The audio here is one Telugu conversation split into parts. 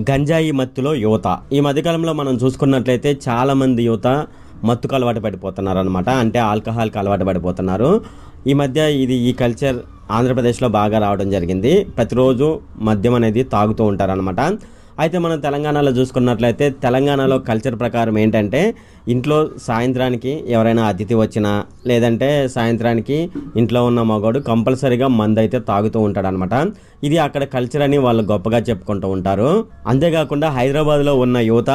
గంజాయి మత్తులో యువత. ఈ మధ్యకాలంలో మనం చూసుకున్నట్లయితే చాలామంది యువత మత్తుకు అలవాటు పడిపోతున్నారు అనమాట. అంటే ఆల్కహాల్కి అలవాటు పడిపోతున్నారు. ఈ మధ్య ఈ కల్చర్ ఆంధ్రప్రదేశ్లో బాగా రావడం జరిగింది. ప్రతిరోజు మద్యం అనేది తాగుతూ ఉంటారనమాట. అయితే మనం తెలంగాణలో చూసుకున్నట్లయితే తెలంగాణలో కల్చర్ ప్రకారం ఏంటంటే ఇంట్లో సాయంత్రానికి ఎవరైనా అతిథి వచ్చినా లేదంటే సాయంత్రానికి ఇంట్లో ఉన్న మగవాడు కంపల్సరీగా మందు అయితే తాగుతూ ఉంటాడనమాట. ఇది అక్కడ కల్చర్ అని వాళ్ళు గొప్పగా చెప్పుకుంటూ ఉంటారు. అంతేకాకుండా హైదరాబాద్లో ఉన్న యువత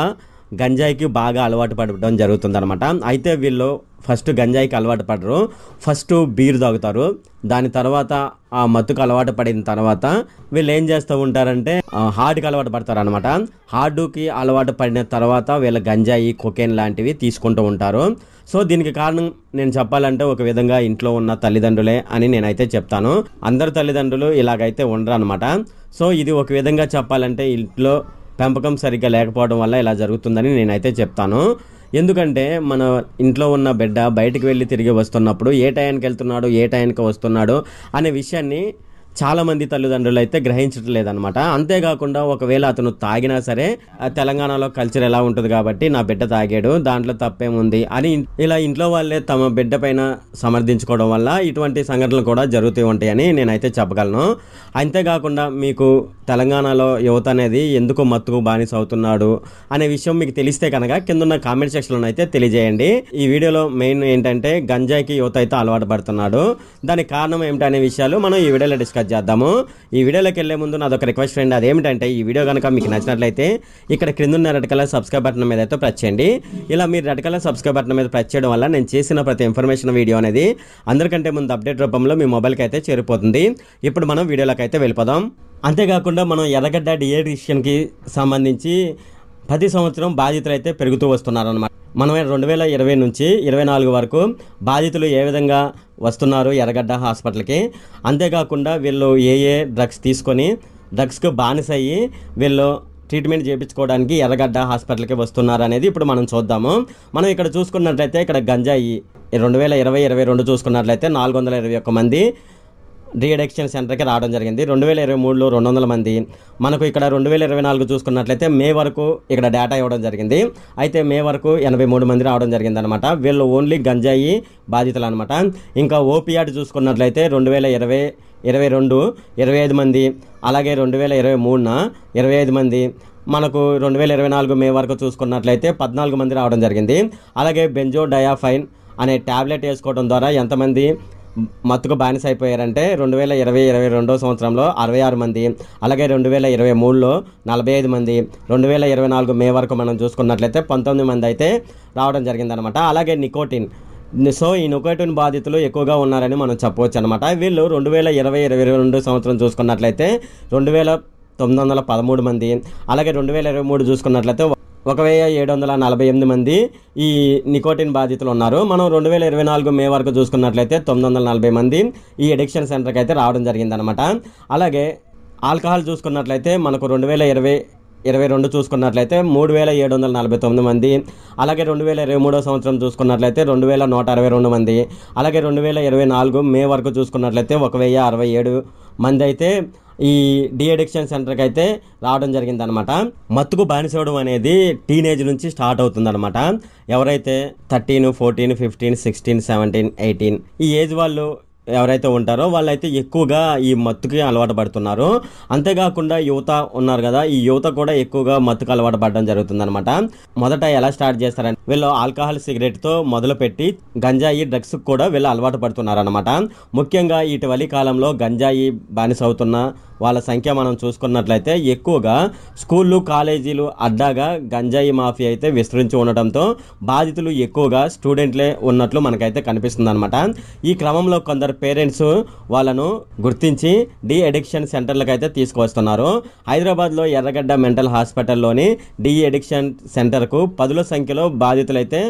గంజాయికి బాగా అలవాటు పడడం జరుగుతుందన్నమాట. అయితే వీళ్ళు ఫస్ట్ గంజాయికి అలవాటు పడరు, ఫస్ట్ బీర్ తాగుతారు. దాని తర్వాత ఆ మత్తుకు అలవాటు పడిన తర్వాత వీళ్ళు ఏం చేస్తూ ఉంటారంటే హార్డ్కి అలవాటు పడతారు అనమాట. హార్డ్కి అలవాటు పడిన తర్వాత వీళ్ళ గంజాయి, కొకేన్ లాంటివి తీసుకుంటూ ఉంటారు. సో దీనికి కారణం నేను చెప్పాలంటే ఒక విధంగా ఇంట్లో ఉన్న తల్లిదండ్రులే అని నేనైతే చెప్తాను. అందరు తల్లిదండ్రులు ఇలాగైతే ఉండరు అనమాట. సో ఇది ఒక విధంగా చెప్పాలంటే ఇంట్లో పెంపకం సరిగ్గా లేకపోవడం వల్ల ఇలా జరుగుతుందని నేనైతే చెప్తాను. ఎందుకంటే మన ఇంట్లో ఉన్న బిడ్డ బయటికి వెళ్ళి తిరిగి వస్తున్నప్పుడు ఏ టైంకి వెళ్తున్నాడు, ఏ టైంకి వస్తున్నాడు అనే విషయాన్ని చాలామంది తల్లిదండ్రులు అయితే గ్రహించట్లేదన్నమాట. అంతేకాకుండా ఒకవేళ అతను తాగినా సరే తెలంగాణలో కల్చర్ ఎలా ఉంటుంది కాబట్టి నా బిడ్డ తాగాడు, దాంట్లో తప్పేముంది అని ఇలా ఇంట్లో వాళ్ళే తమ బిడ్డ పైన సమర్థించుకోవడం వల్ల ఇటువంటి సంఘటనలు కూడా జరుగుతూ ఉంటాయని నేనైతే చెప్పగలను. అంతేకాకుండా మీకు తెలంగాణలో యువత అనేది ఎందుకు మత్తుకు బానిస అవుతున్నాడు అనే విషయం మీకు తెలిస్తే కనుక కింద కామెంట్ సెక్షన్లో అయితే తెలియజేయండి. ఈ వీడియోలో మెయిన్ ఏంటంటే గంజాయికి యువత అయితే అలవాటు పడుతున్నాడు. దానికి కారణం ఏమిటనే విషయాలు మనం ఈ వీడియోలో డిస్కస్ చేద్దాము. ఈ వీడియోలోకి వెళ్లే ముందు నాదొక రిక్వెస్ట్ ఫ్రెండ్, అదేమిటంటే ఈ వీడియో కనుక మీకు నచ్చినట్లయితే ఇక్కడ క్రింద ఉన్న రెడ్ కలర్ సబ్స్క్రైబ్ బటన్ మీద అయితే ప్రెస్ చేయండి. ఇలా మీరు రెడ్ కలర్ సబ్స్క్రైబ్ బటన్ మీద ప్రెస్ చేయడం వల్ల నేను చేసిన ప్రతి ఇన్ఫర్మేషన్ వీడియో అనేది అందరికంటే ముందు అప్డేట్ రూపంలో మీ మొబైల్కి అయితే చేరిపోతుంది. ఇప్పుడు మనం వీడియోలోకి అయితే వెళ్ళిపోదాం. అంతేకాకుండా మనం ఎర్రగడ్డ డిఎడిక్షన్కి సంబంధించి ప్రతి సంవత్సరం బాధితులు అయితే పెరుగుతూ వస్తున్నారన్నమాట. మనం 2020 నుంచి 2024 వరకు బాధితులు ఏ విధంగా వస్తున్నారు ఎర్రగడ్డ హాస్పిటల్కి, అంతేకాకుండా వీళ్ళు ఏ డ్రగ్స్ తీసుకొని డ్రగ్స్కి బానిస అయ్యి వీళ్ళు ట్రీట్మెంట్ చేయించుకోవడానికి ఎర్రగడ్డ హాస్పిటల్కి వస్తున్నారు అనేది ఇప్పుడు మనం చూద్దాము. మనం ఇక్కడ చూసుకున్నట్లయితే ఇక్కడ గంజాయి 2020-22 చూసుకున్నట్లయితే 421 మంది డిఎడిక్షన్ సెంటర్కి రావడం జరిగింది. 2023లో 200 మంది. మనకు ఇక్కడ 2024 చూసుకున్నట్లయితే మే వరకు ఇక్కడ డేటా ఇవ్వడం జరిగింది. అయితే మే వరకు 83 మంది రావడం జరిగింది అనమాట. వీళ్ళు ఓన్లీ గంజాయి బాధితులు అనమాట. ఇంకా ఓపియాడ్ చూసుకున్నట్లయితే 2022 25 మంది, అలాగే 2023న 25 మంది, మనకు 2024 మే వరకు చూసుకున్నట్లయితే 14 మంది రావడం జరిగింది. అలాగే బెంజోడయాఫైన్ అనే ట్యాబ్లెట్ వేసుకోవడం ద్వారా ఎంతమంది మత్తుకు బానిస అయిపోయారంటే 2020-22 సంవత్సరంలో 66 మంది, అలాగే 2023లో 45 మంది, 2024 మే వరకు మనం చూసుకున్నట్లయితే 19 మంది అయితే రావడం జరిగిందనమాట. అలాగే నికోటిన్, సో ఈ నికోటిన్ బాధితులు ఎక్కువగా ఉన్నారని మనం చెప్పవచ్చు అనమాట. వీళ్ళు 2020-22 సంవత్సరం చూసుకున్నట్లయితే 2913 మంది, అలాగే 2023 చూసుకున్నట్లయితే 1748 మంది ఈ నికోటిన్ బాధితులు ఉన్నారు. మనం 2024 మే వరకు చూసుకున్నట్లయితే 940 మంది ఈ ఎడిక్షన్ సెంటర్కి అయితే రావడం జరిగిందనమాట. అలాగే ఆల్కహాల్ చూసుకున్నట్లయితే మనకు 2022 చూసుకున్నట్లయితే 3749 మంది, అలాగే 2023 సంవత్సరం చూసుకున్నట్లయితే 2162 మంది, అలాగే 2024 మే వరకు చూసుకున్నట్లయితే 1067 మంది అయితే ఈ డిఎడిక్షన్ సెంటర్కి అయితే రావడం జరిగిందనమాట. మత్తుకు బానిసవడం అనేది టీనేజ్ నుంచి స్టార్ట్ అవుతుందన్నమాట. ఎవరైతే 13, 14, 15, 16, 17, 18 ఈ ఏజ్ వాళ్ళు ఎవరైతే ఉంటారో వాళ్ళైతే ఎక్కువగా ఈ మత్తుకి అలవాటు పడుతున్నారు. అంతేకాకుండా యువత ఉన్నారు కదా, ఈ యువత కూడా ఎక్కువగా మత్తుకు అలవాటు పడడం జరుగుతుందన్నమాట. మొదట ఎలా స్టార్ట్ చేస్తారంటే వీళ్ళు ఆల్కహాల్, సిగరెట్తో మొదలుపెట్టి గంజాయి, డ్రగ్స్ కూడా వీళ్ళు అలవాటు పడుతున్నారన్నమాట. ముఖ్యంగా ఇటీవలి కాలంలో గంజాయి బానిస అవుతున్న వాళ్ళ సంఖ్య మనం చూసుకున్నట్లయితే ఎక్కువగా స్కూళ్ళు, కాలేజీలు అడ్డాగా గంజాయి మాఫియా అయితే విస్తరించి ఉండటంతో బాధితులు ఎక్కువగా స్టూడెంట్లే ఉన్నట్లు మనకైతే కనిపిస్తుంది అనమాట. ఈ క్రమంలో కొందరు పేరెంట్స్ వాళ్ళను గుర్తించి డి అడిక్షన్ సెంటర్లకు అయితే తీసుకువస్తున్నారు. హైదరాబాద్లో ఎర్రగడ్డ మెంటల్ హాస్పిటల్లోని డి అడిక్షన్ సెంటర్కు 10ల సంఖ్యలో బాధితులైతే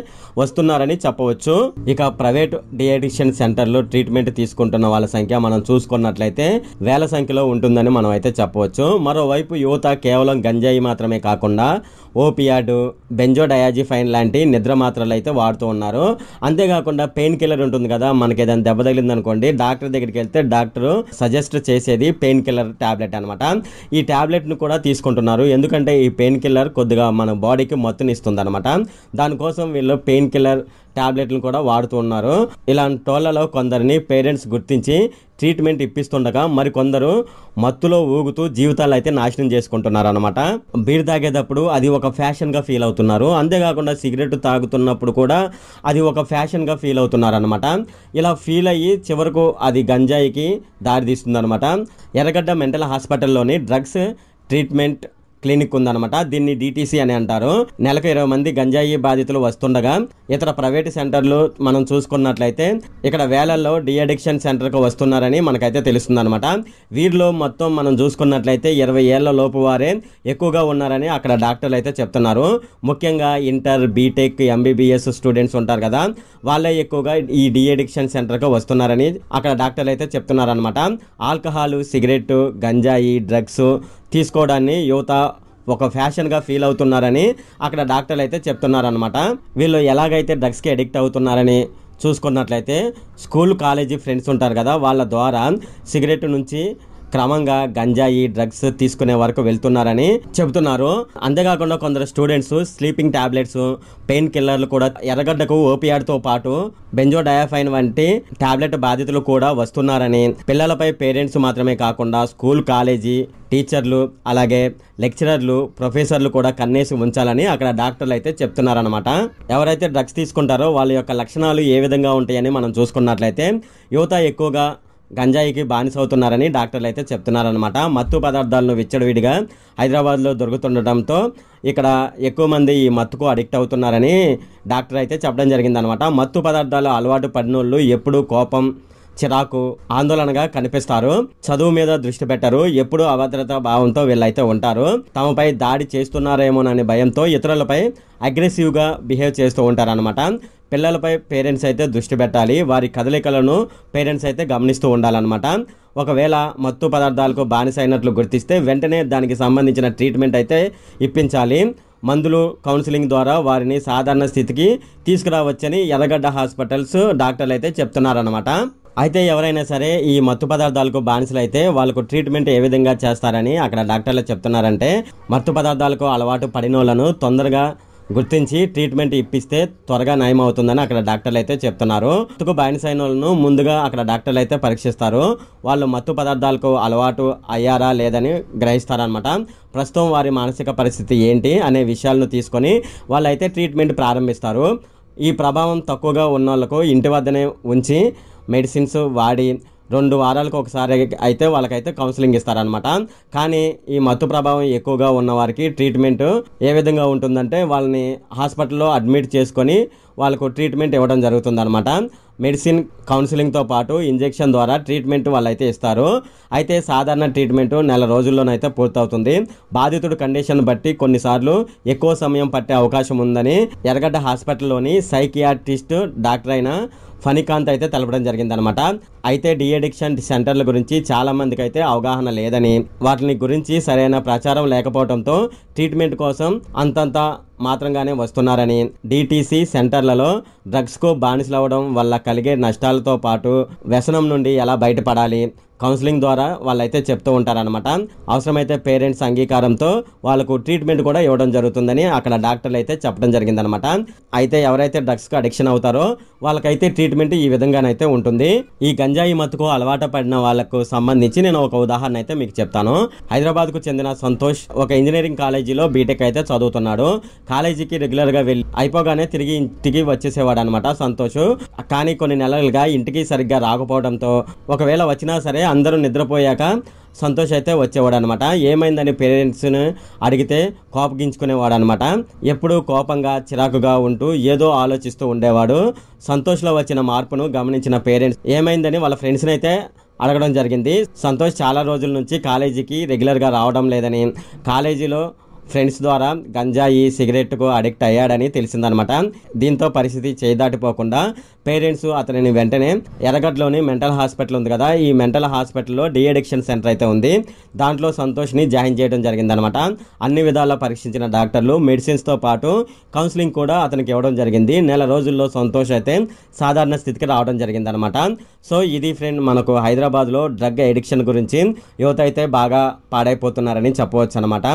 వస్తున్నారని చెప్పవచ్చు. ఇక ప్రైవేట్ డి అడిక్షన్ సెంటర్లో ట్రీట్మెంట్ తీసుకుంటున్న వాళ్ళ సంఖ్య మనం చూసుకున్నట్లయితే వేల సంఖ్యలో ఉంటుందని మనం అయితే చెప్పవచ్చు. మరోవైపు యువత కేవలం గంజాయి మాత్రమే కాకుండా ఓపియాడ్, బెంజోడయాజిఫైన్ లాంటి నిద్ర మాత్రలు అయితే వాడుతూ ఉన్నారు. అంతేకాకుండా పెయిన్ కిల్లర్ ఉంటుంది కదా, మనకి ఏదైనా దెబ్బ తగిలిందనుకోండి అనుకోండి, డాక్టర్ దగ్గరికి వెళ్తే డాక్టర్ సజెస్ట్ చేసేది పెయిన్ కిల్లర్ టాబ్లెట్ అనమాట. ఈ టాబ్లెట్ ను కూడా తీసుకుంటున్నారు, ఎందుకంటే ఈ పెయిన్ కిల్లర్ కొద్దిగా మన బాడీకి మత్తునిస్తుంది అనమాట. దానికోసం వీళ్ళు పెయిన్ కిల్లర్ టాబ్లెట్లు కూడా వాడుతూ ఉన్నారు. ఇలాంటి టోళ్లలో కొందరిని పేరెంట్స్ గుర్తించి ట్రీట్మెంట్ ఇప్పిస్తుండగా మరికొందరు మత్తులో ఊగుతూ జీవితాలు అయితే నాశనం చేసుకుంటున్నారు అనమాట. బీర్ తాగేటప్పుడు అది ఒక ఫ్యాషన్ గా ఫీల్ అవుతున్నారు, అంతేకాకుండా సిగరెట్ తాగుతున్నప్పుడు కూడా అది ఒక ఫ్యాషన్ గా ఫీల్ అవుతున్నారు అనమాట. ఇలా ఫీల్ అయ్యి చివరకు అది గంజాయికి దారితీస్తుంది అనమాట. ఎర్రగడ్డ మెంటల్ హాస్పిటల్లోని డ్రగ్స్ ట్రీట్మెంట్ క్లినిక్ ఉందన్నమాట. దీన్ని DTC అని అంటారు. నెలకు 20 మంది గంజాయి బాధితులు వస్తుండగా ఇతర ప్రైవేట్ సెంటర్లు మనం చూసుకున్నట్లయితే ఇక్కడ వేలల్లో డి అడిక్షన్ సెంటర్కు వస్తున్నారని మనకైతే తెలుస్తుంది అనమాట. వీరిలో మొత్తం మనం చూసుకున్నట్లయితే 20 ఏళ్ల లోపు వారే ఎక్కువగా ఉన్నారని అక్కడ డాక్టర్లు అయితే చెప్తున్నారు. ముఖ్యంగా ఇంటర్, బీటెక్, MBBS స్టూడెంట్స్ ఉంటారు కదా, వాళ్ళే ఎక్కువగా ఈ డి అడిక్షన్ సెంటర్కు వస్తున్నారని అక్కడ డాక్టర్లు అయితే చెప్తున్నారనమాట. ఆల్కహాల్, సిగరెట్, గంజాయి, డ్రగ్స్ తీసుకోవడాన్ని యువత ఒక ఫ్యాషన్గా ఫీల్ అవుతున్నారని అక్కడ డాక్టర్లు అయితే చెప్తున్నారనమాట. వీళ్ళు ఎలాగైతే డ్రగ్స్కి అడిక్ట్ అవుతున్నారని చూసుకున్నట్లయితే స్కూల్, కాలేజీ ఫ్రెండ్స్ ఉంటారు కదా, వాళ్ళ ద్వారా సిగరెట్ నుంచి క్రమంగా గంజాయి, డ్రగ్స్ తీసుకునే వరకు వెళ్తున్నారని చెబుతున్నారు. అంతేకాకుండా కొందరు స్టూడెంట్స్ స్లీపింగ్ టాబ్లెట్స్, పెయిన్ కిల్లర్లు కూడా, ఎర్రగడ్డకు ఓపియాడ్తో పాటు బెంజోడయాఫైన్ వంటి టాబ్లెట్ బాధితులు కూడా వస్తున్నారని, పిల్లలపై పేరెంట్స్ మాత్రమే కాకుండా స్కూల్, కాలేజీ టీచర్లు, అలాగే లెక్చరర్లు, ప్రొఫెసర్లు కూడా కన్నేసి ఉంచాలని అక్కడ డాక్టర్లు అయితే చెప్తున్నారనమాట. ఎవరైతే డ్రగ్స్ తీసుకుంటారో వాళ్ళ యొక్క లక్షణాలు ఏ విధంగా ఉంటాయని మనం చూసుకున్నట్లయితే యువత ఎక్కువగా గంజాయికి బానిసవుతున్నారని డాక్టర్లు అయితే చెప్తున్నారనమాట. మత్తు పదార్థాలను విచ్చలవిడిగా హైదరాబాద్లో దొరుకుతుండటంతో ఇక్కడ ఎక్కువ మంది ఈ మత్తుకు అడిక్ట్ అవుతున్నారని డాక్టర్ అయితే చెప్పడం జరిగిందనమాట. మత్తు పదార్థాలు అలవాటు పడినోళ్ళు ఎప్పుడూ కోపం, చిరాకు, ఆందోళనగా కనిపిస్తారు. చదువు మీద దృష్టి పెట్టరు, ఎప్పుడూ అభద్రతా భావంతో వీళ్ళైతే ఉంటారు. తమపై దాడి చేస్తున్నారేమోనని భయంతో ఇతరులపై అగ్రెసివ్గా బిహేవ్ చేస్తూ ఉంటారనమాట. పిల్లలపై పేరెంట్స్ అయితే దృష్టి పెట్టాలి, వారి కదలికలను పేరెంట్స్ అయితే గమనిస్తూ ఉండాలన్నమాట. ఒకవేళ మత్తు పదార్థాలకు బానిస అయినట్లు గుర్తిస్తే వెంటనే దానికి సంబంధించిన ట్రీట్మెంట్ అయితే ఇప్పించాలి. మందులు, కౌన్సిలింగ్ ద్వారా వారిని సాధారణ స్థితికి తీసుకురావచ్చని ఎర్రగడ్డ హాస్పిటల్స్ డాక్టర్లు అయితే చెప్తున్నారనమాట. అయితే ఎవరైనా సరే ఈ మత్తు పదార్థాలకు బానిసలైతే వాళ్ళకు ట్రీట్మెంట్ ఏ విధంగా చేస్తారని అక్కడ డాక్టర్లు చెప్తున్నారంటే, మత్తు పదార్థాలకు అలవాటు పడినోళ్లను తొందరగా గుర్తించి ట్రీట్మెంట్ ఇప్పిస్తే త్వరగా నయం అవుతుందని అక్కడ డాక్టర్లు అయితే చెప్తున్నారు. మత్తుకు బానిసైన వాళ్ళను ముందుగా అక్కడ డాక్టర్లు అయితే పరీక్షిస్తారు. వాళ్ళు మత్తు పదార్థాలకు అలవాటు అయ్యారా లేదని గ్రహిస్తారనమాట. ప్రస్తుతం వారి మానసిక పరిస్థితి ఏంటి అనే విషయాలను తీసుకొని వాళ్ళైతే ట్రీట్మెంట్ ప్రారంభిస్తారు. ఈ ప్రభావం తక్కువగా ఉన్న వాళ్ళకు ఇంటి వద్దనే ఉంచి మెడిసిన్స్ వాడి 2 వారాలకు ఒకసారి అయితే వాళ్ళకైతే కౌన్సిలింగ్ ఇస్తారనమాట. కానీ ఈ మత్తు ప్రభావం ఎక్కువగా ఉన్న వారికి ట్రీట్మెంట్ ఏ విధంగా ఉంటుందంటే వాళ్ళని హాస్పిటల్లో అడ్మిట్ చేసుకొని వాళ్ళకు ట్రీట్మెంట్ ఇవ్వడం జరుగుతుందన్నమాట. మెడిసిన్, కౌన్సిలింగ్తో పాటు ఇంజెక్షన్ ద్వారా ట్రీట్మెంట్ వాళ్ళైతే ఇస్తారు. అయితే సాధారణ ట్రీట్మెంట్ నెల రోజుల్లోనైతే పూర్తవుతుంది. బాధితుడు కండిషన్ బట్టి కొన్నిసార్లు ఎక్కువ సమయం పట్టే అవకాశం ఉందని ఎర్రగడ్డ హాస్పిటల్లోని సైకియాట్రిస్ట్ డాక్టర్ అయిన ఫణికాంత్ అయితే తెలపడం జరిగిందనమాట. అయితే డి అడిక్షన్ సెంటర్ల గురించి చాలా మందికి అయితే అవగాహన లేదని, వాటిని గురించి సరైన ప్రచారం లేకపోవడంతో ట్రీట్మెంట్ కోసం అంతంత మాత్రంగానే వస్తున్నారని, DTC సెంటర్లలో డ్రగ్స్కు బానిసలవడం వల్ల కలిగే నష్టాలతో పాటు వ్యసనం నుండి ఎలా బయటపడాలి, కౌన్సిలింగ్ ద్వారా వాళ్ళైతే చెప్తూ ఉంటారనమాట. అవసరమైతే పేరెంట్స్ అంగీకారంతో వాళ్ళకు ట్రీట్మెంట్ కూడా ఇవ్వడం జరుగుతుందని అక్కడ డాక్టర్లు అయితే చెప్పడం జరిగిందనమాట. అయితే ఎవరైతే డ్రగ్స్కి అడిక్షన్ అవుతారో వాళ్ళకైతే ట్రీట్మెంట్ ఈ విధంగానైతే ఉంటుంది. ఈ గంజాయి మత్తుకు అలవాటు పడిన వాళ్ళకు సంబంధించి నేను ఒక ఉదాహరణ అయితే మీకు చెప్తాను. హైదరాబాద్కు చెందిన సంతోష్ ఒక ఇంజనీరింగ్ కాలేజీలో బీటెక్ అయితే చదువుతున్నాడు. కాలేజీకి రెగ్యులర్గా వెళ్ళి అయిపోగానే తిరిగి ఇంటికి వచ్చేసేవాడు అనమాట సంతోష్. కానీ కొన్ని నెలలుగా ఇంటికి సరిగ్గా రాకపోవడంతో ఒకవేళ వచ్చినా సరే అందరూ నిద్రపోయాక సంతోష్ అయితే వచ్చేవాడు అనమాట. ఏమైందని పేరెంట్స్ని అడిగితే కోపగించుకునేవాడు అనమాట. ఎప్పుడూ కోపంగా, చిరాకుగా ఉంటూ ఏదో ఆలోచిస్తూ ఉండేవాడు. సంతోష్లో వచ్చిన మార్పును గమనించిన పేరెంట్స్ ఏమైందని వాళ్ళ ఫ్రెండ్స్ని అయితే అడగడం జరిగింది. సంతోష్ చాలా రోజుల నుంచి కాలేజీకి రెగ్యులర్గా రావడం లేదని, కాలేజీలో ఫ్రెండ్స్ ద్వారా గంజాయి సిగరెట్కు అడిక్ట్ అయ్యాడని తెలిసిందనమాట. దీంతో పరిస్థితి చేదాటిపోకుండా పేరెంట్స్ అతనిని వెంటనే ఎర్రగడ్డలోని మెంటల్ హాస్పిటల్ ఉంది కదా, ఈ మెంటల్ హాస్పిటల్లో డి అడిక్షన్ సెంటర్ అయితే ఉంది, దాంట్లో సంతోష్ని జాయిన్ చేయడం జరిగిందనమాట. అన్ని విధాలా పరీక్షించిన డాక్టర్లు మెడిసిన్స్తో పాటు కౌన్సిలింగ్ కూడా అతనికి ఇవ్వడం జరిగింది. నెల రోజుల్లో సంతోష్ అయితే సాధారణ స్థితికి రావడం జరిగిందనమాట. సో ఇది ఫ్రెండ్ మనకు హైదరాబాద్లో డ్రగ్ అడిక్షన్ గురించి యువత అయితే బాగా పాడైపోతున్నారని చెప్పవచ్చు అనమాట.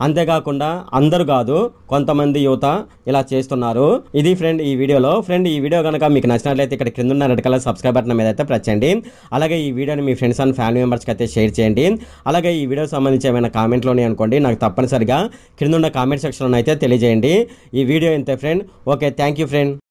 అంతేకాకుండా అందరూ కాదు, కొంతమంది యువత ఇలా చేస్తున్నారు. ఇది ఫ్రెండ్ ఈ వీడియోలో. ఫ్రెండ్ ఈ వీడియో కనుక మీకు నచ్చినట్లయితే ఇక్కడ కింద ఉన్న రెడ్ కలర్ సబ్స్క్రైబ్ బటన్ మీద అయితే ప్రెస్ చేయండి. అలాగే ఈ వీడియోని మీ ఫ్రెండ్స్ అండ్ ఫ్యామిలీ మెంబర్స్కి అయితే షేర్ చేయండి. అలాగే ఈ వీడియోకి సంబంధించి ఏమైనా కామెంట్లోనే అనుకోండి, నాకు తప్పనిసరిగా కింద ఉన్న కామెంట్ సెక్షన్లో అయితే తెలియజేయండి. ఈ వీడియో ఇంతే friend. Okay, thank you friend.